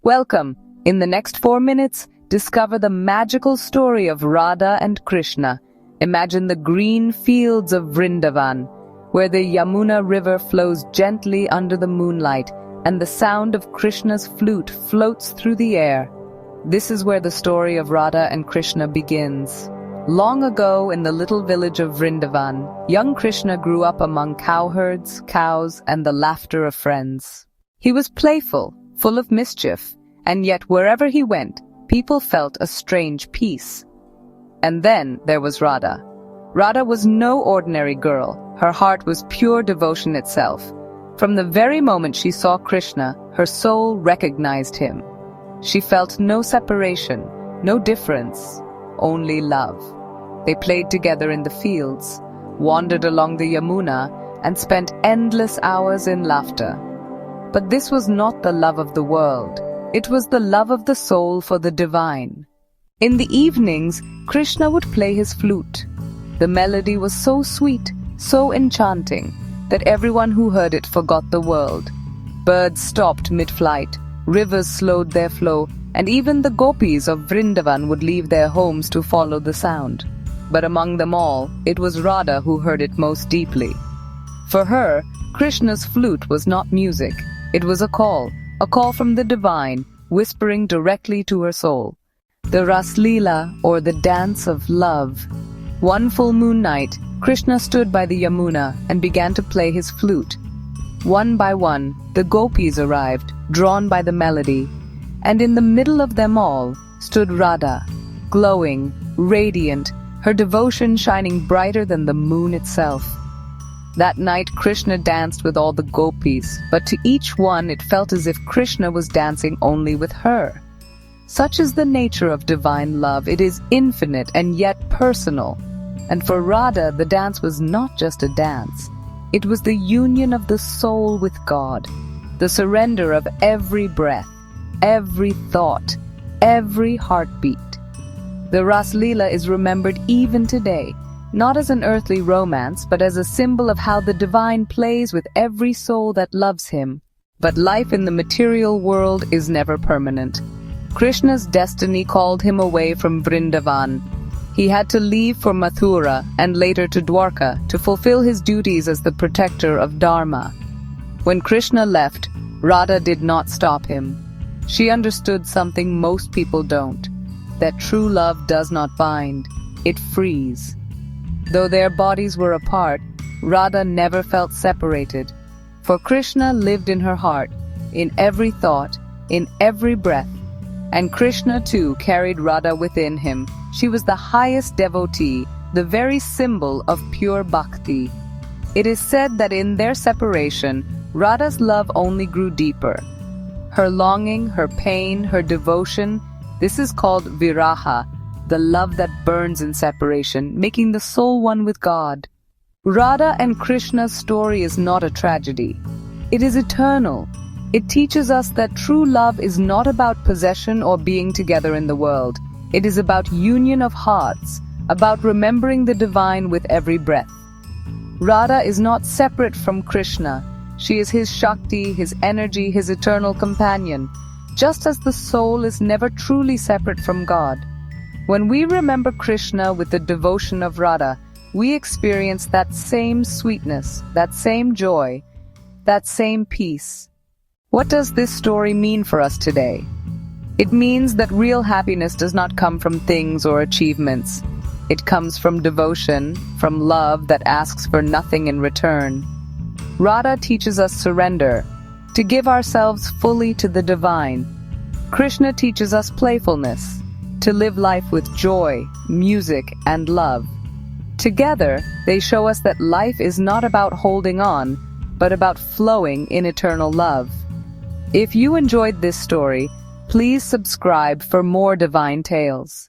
Welcome. In the next 4 minutes, discover the magical story of Radha and Krishna. Imagine the green fields of Vrindavan, where the Yamuna river flows gently under the moonlight, and the sound of Krishna's flute floats through the air. This is where the story of Radha and Krishna begins. Long ago, in the little village of Vrindavan, young Krishna grew up among cowherds, cows, and the laughter of friends. He was playful, full of mischief, and yet wherever he went, people felt a strange peace. And then there was Radha. Radha was no ordinary girl. Her heart was pure devotion itself. From the very moment she saw Krishna, her soul recognized him. She felt no separation, no difference, only love. They played together in the fields, wandered along the Yamuna, and spent endless hours in laughter. But this was not the love of the world. It was the love of the soul for the divine. In the evenings, Krishna would play his flute. The melody was so sweet, so enchanting, that everyone who heard it forgot the world. Birds stopped mid-flight, rivers slowed their flow, and even the gopis of Vrindavan would leave their homes to follow the sound. But among them all, it was Radha who heard it most deeply. For her, Krishna's flute was not music. It was a call from the divine, whispering directly to her soul. The Raas Leela, or the dance of love. One full moon night, Krishna stood by the Yamuna and began to play his flute. One by one, the gopis arrived, drawn by the melody, and in the middle of them all stood Radha, glowing, radiant, her devotion shining brighter than the moon itself. That night Krishna danced with all the gopis, but to each one it felt as if Krishna was dancing only with her. Such is the nature of divine love. It is infinite and yet personal. And for Radha, the dance was not just a dance. It was the union of the soul with God, the surrender of every breath, every thought, every heartbeat. The Raas Leela is remembered even today, not as an earthly romance, but as a symbol of how the divine plays with every soul that loves him. But life in the material world is never permanent. Krishna's destiny called him away from Vrindavan. He had to leave for Mathura and later to Dwarka to fulfill his duties as the protector of Dharma. When Krishna left, Radha did not stop him. She understood something most people don't, that true love does not bind, it frees. Though their bodies were apart, Radha never felt separated, for Krishna lived in her heart, in every thought, in every breath, and Krishna too carried Radha within him. She was the highest devotee, the very symbol of pure bhakti. It is said that in their separation, Radha's love only grew deeper. Her longing, her pain, her devotion, this is called Viraha, the love that burns in separation, making the soul one with God. Radha and Krishna's story is not a tragedy. It is eternal. It teaches us that true love is not about possession or being together in the world. It is about union of hearts, about remembering the divine with every breath. Radha is not separate from Krishna. She is his Shakti, his energy, his eternal companion, just as the soul is never truly separate from God. When we remember Krishna with the devotion of Radha, we experience that same sweetness, that same joy, that same peace. What does this story mean for us today? It means that real happiness does not come from things or achievements. It comes from devotion, from love that asks for nothing in return. Radha teaches us surrender, to give ourselves fully to the divine. Krishna teaches us playfulness, to live life with joy, music, and love. Together, they show us that life is not about holding on, but about flowing in eternal love. If you enjoyed this story, please subscribe for more divine tales.